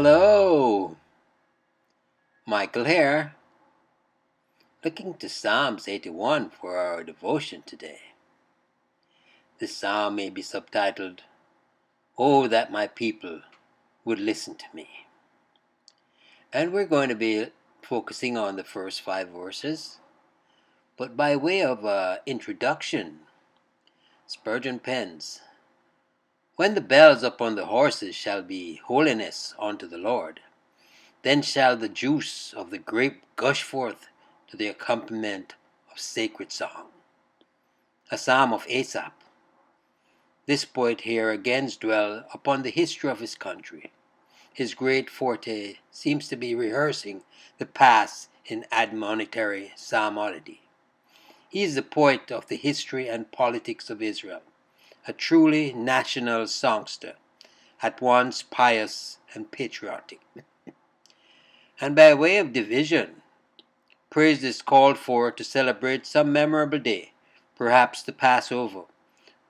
Hello, Michael here, looking to Psalms 81 for our devotion today. This psalm may be subtitled, "Oh, that my people would listen to me." And we're going to be focusing on the first 5 verses. But by way of introduction, Spurgeon pens, "When the bells upon the horses shall be holiness unto the Lord, then shall the juice of the grape gush forth to the accompaniment of sacred song." A psalm of Asaph. This poet here again dwells upon the history of his country. His great forte seems to be rehearsing the past in admonitory psalmody. He is the poet of the history and politics of Israel, a truly national songster, at once pious and patriotic. And by way of division, praise is called for to celebrate some memorable day, perhaps the Passover,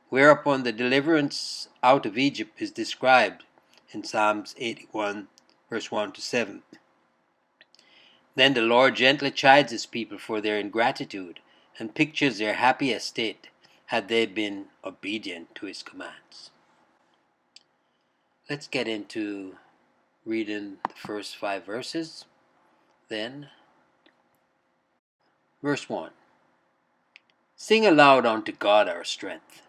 whereupon the deliverance out of Egypt is described in Psalms 81, verse 1 to 7. Then the Lord gently chides his people for their ingratitude and pictures their happy estate had they been obedient to his commands. Let's get into reading the first 5 verses. Then, verse 1. Sing aloud unto God our strength.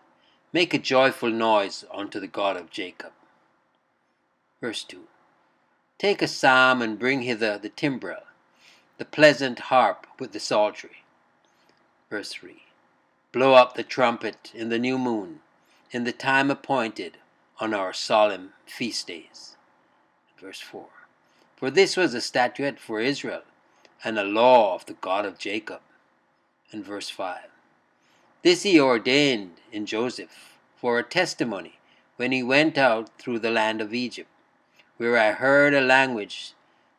Make a joyful noise unto the God of Jacob. Verse 2. Take a psalm and bring hither the timbrel, the pleasant harp with the psaltery. Verse 3. Blow up the trumpet in the new moon, in the time appointed on our solemn feast days. Verse 4. For this was a statute for Israel, and a law of the God of Jacob. And verse 5. This he ordained in Joseph for a testimony when he went out through the land of Egypt, where I heard a language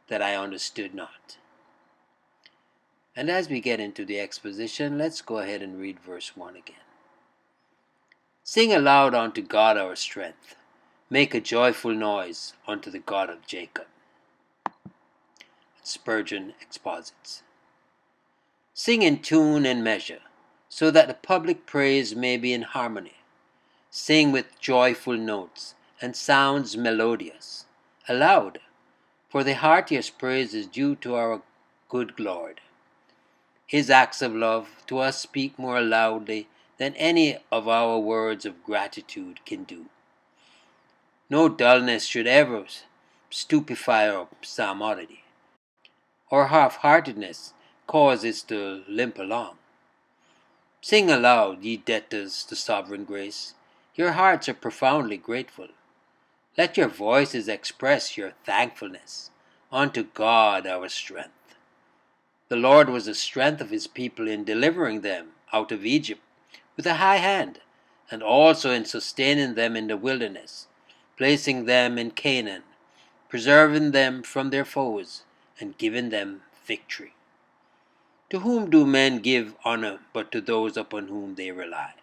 that I understood not. And as we get into the exposition, let's go ahead and read verse 1 again. Sing aloud unto God our strength. Make a joyful noise unto the God of Jacob. Spurgeon exposits. Sing in tune and measure, so that the public praise may be in harmony. Sing with joyful notes and sounds melodious, aloud, for the heartiest praise is due to our good Lord. His acts of love to us speak more loudly than any of our words of gratitude can do. No dullness should ever stupefy our psalmody, or half-heartedness cause us to limp along. Sing aloud, ye debtors to sovereign grace. Your hearts are profoundly grateful. Let your voices express your thankfulness unto God our strength. The Lord was the strength of his people in delivering them out of Egypt with a high hand, and also in sustaining them in the wilderness, placing them in Canaan, preserving them from their foes, and giving them victory. To whom do men give honor but to those upon whom they rely?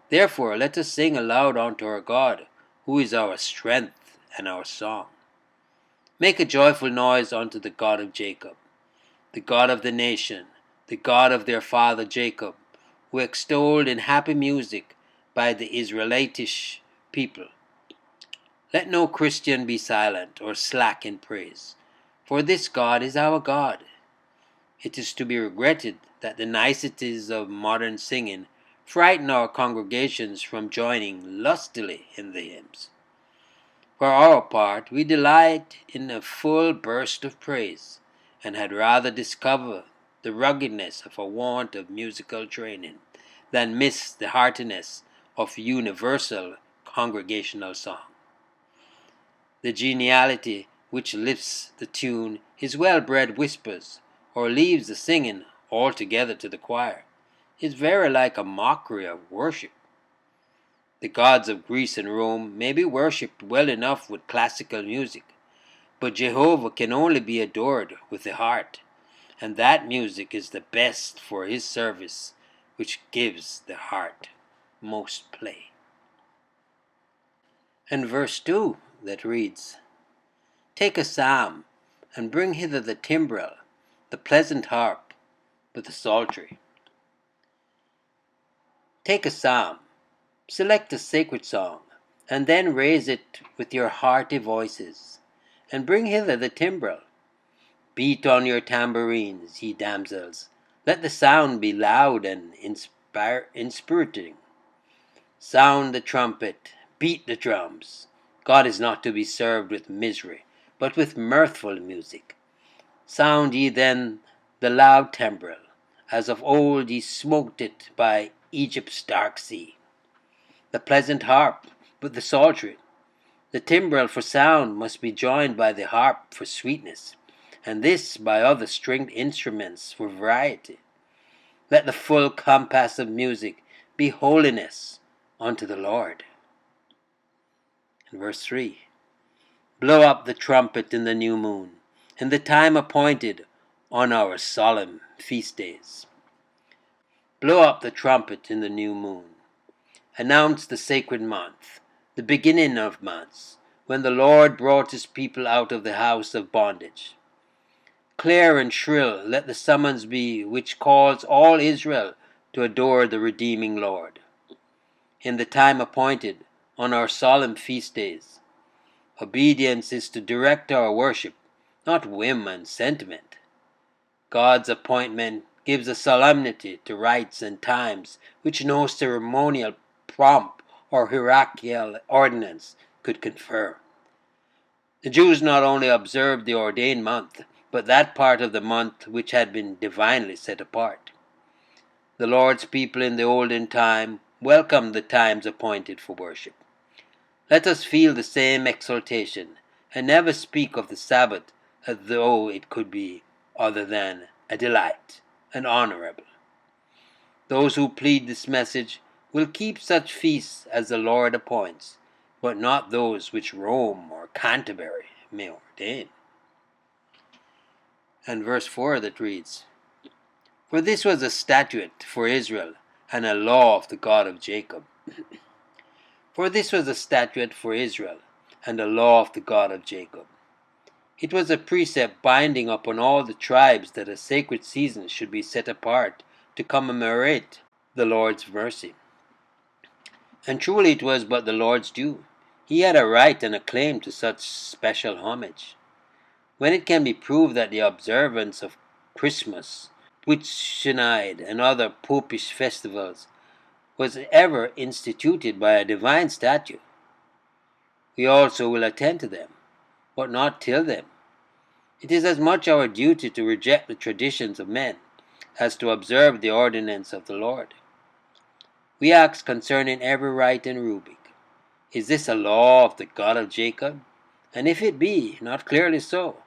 Therefore let us sing aloud unto our God, who is our strength and our song. Make a joyful noise unto the God of Jacob, the God of the nation, the God of their father Jacob, who extolled in happy music by the Israelitish people. Let no Christian be silent or slack in praise, for this God is our God. It is to be regretted that the niceties of modern singing frighten our congregations from joining lustily in the hymns. For our part, we delight in a full burst of praise, and had rather discover the ruggedness of a want of musical training than miss the heartiness of universal congregational song. The geniality which lifts the tune is well-bred whispers, or leaves the singing altogether to the choir, is very like a mockery of worship. The gods of Greece and Rome may be worshipped well enough with classical music, but Jehovah can only be adored with the heart, and that music is the best for his service which gives the heart most play. And verse 2 that reads, Take a psalm, and bring hither the timbrel, the pleasant harp, with the psaltery. Take a psalm, select a sacred song, and then raise it with your hearty voices, and bring hither the timbrel. Beat on your tambourines, ye damsels, let the sound be loud and inspiriting. Sound the trumpet, beat the drums. God is not to be served with misery, but with mirthful music. Sound ye then the loud timbrel, as of old ye smoked it by Egypt's dark sea. The pleasant harp with the psaltery. The timbrel for sound must be joined by the harp for sweetness, and this by other stringed instruments for variety. Let the full compass of music be holiness unto the Lord. In verse 3, blow up the trumpet in the new moon, in the time appointed on our solemn feast days. Blow up the trumpet in the new moon. Announce the sacred month, the beginning of months, when the Lord brought his people out of the house of bondage. Clear and shrill let the summons be which calls all Israel to adore the redeeming Lord. In the time appointed, on our solemn feast days, obedience is to direct our worship, not whim and sentiment. God's appointment gives a solemnity to rites and times which no ceremonial pomp or hierarchical ordinance could confer. The Jews not only observed the ordained month, but that part of the month which had been divinely set apart. The Lord's people in the olden time welcomed the times appointed for worship. Let us feel the same exaltation, and never speak of the Sabbath as though it could be other than a delight and honorable. Those who plead this message will keep such feasts as the Lord appoints, but not those which Rome or Canterbury may ordain. And verse 4 that reads, for this was a statute for Israel, and a law of the God of Jacob. For this was a statute for Israel, and a law of the God of Jacob. It was a precept binding upon all the tribes that a sacred season should be set apart to commemorate the Lord's mercy. And truly it was but the Lord's due. He had a right and a claim to such special homage. When it can be proved that the observance of Christmas, Whitsunday, and other popish festivals was ever instituted by a divine statute, we also will attend to them, but not till them. It is as much our duty to reject the traditions of men as to observe the ordinance of the Lord. We ask concerning every rite and rubric, is this a law of the God of Jacob? And if it be not clearly so,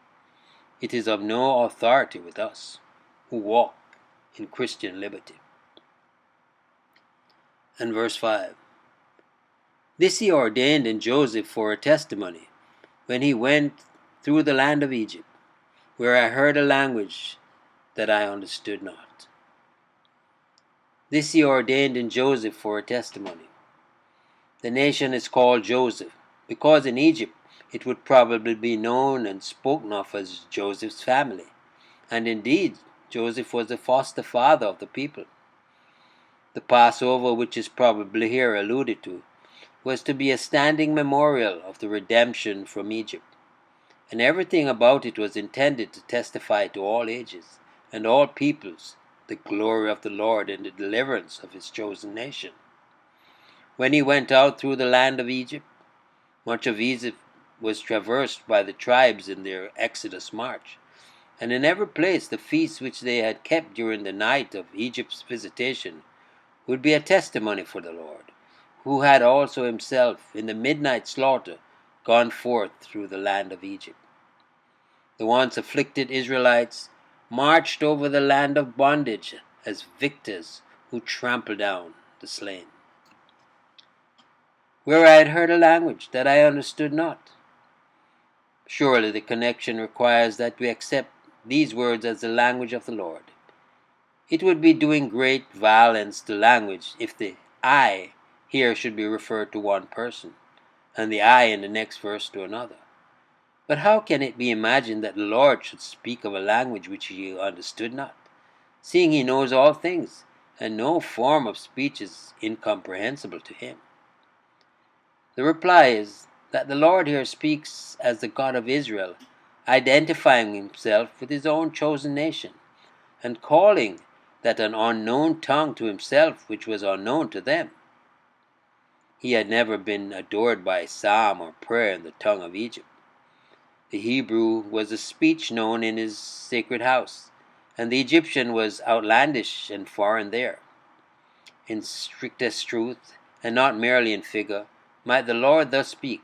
it is of no authority with us, who walk in Christian liberty. And verse 5, this he ordained in Joseph for a testimony, when he went through the land of Egypt, where I heard a language that I understood not. This he ordained in Joseph for a testimony. The nation is called Joseph, because in Egypt it would probably be known and spoken of as Joseph's family, and indeed Joseph was the foster father of the people. The Passover, which is probably here alluded to, was to be a standing memorial of the redemption from Egypt, and everything about it was intended to testify to all ages and all peoples the glory of the Lord and the deliverance of his chosen nation. When he went out through the land of Egypt, much of Egypt was traversed by the tribes in their exodus march, and in every place the feasts which they had kept during the night of Egypt's visitation would be a testimony for the Lord, who had also himself in the midnight slaughter gone forth through the land of Egypt. The once afflicted Israelites marched over the land of bondage as victors who trample down the slain. Where I had heard a language that I understood not. Surely the connection requires that we accept these words as the language of the Lord. It would be doing great violence to language if the I here should be referred to one person, and the I in the next verse to another. But how can it be imagined that the Lord should speak of a language which he understood not, seeing he knows all things, and no form of speech is incomprehensible to him? The reply is that the Lord here speaks as the God of Israel, identifying himself with his own chosen nation, and calling that an unknown tongue to himself which was unknown to them. He had never been adored by psalm or prayer in the tongue of Egypt. The Hebrew was a speech known in his sacred house, and the Egyptian was outlandish and foreign there. In strictest truth, and not merely in figure, might the Lord thus speak,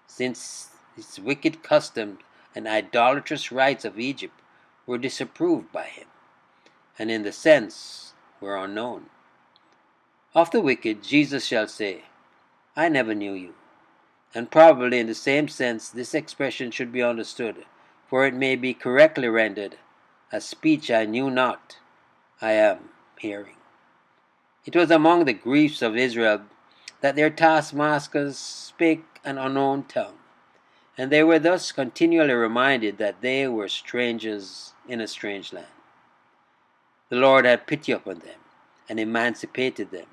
since his wicked customs and idolatrous rites of Egypt were disapproved by him, and in the sense were unknown. Of the wicked Jesus shall say, I never knew you. And probably in the same sense this expression should be understood, for it may be correctly rendered, a speech I knew not, I am hearing. It was among the griefs of Israel that their taskmasters spake an unknown tongue, and they were thus continually reminded that they were strangers in a strange land. The Lord had pity upon them, and emancipated them,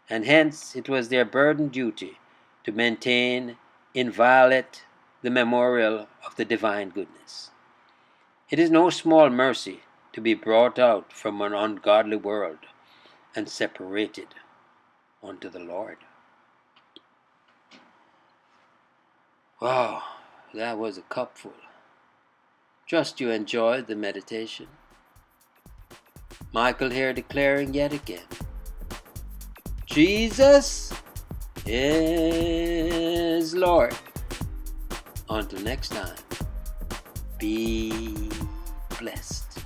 and hence it was their burden duty to maintain inviolate the memorial of the divine goodness. It is no small mercy to be brought out from an ungodly world and separated unto the Lord. Wow, that was a cupful. Trust you enjoyed the meditation. Michael here declaring yet again, Jesus is Lord. Until next time, be blessed.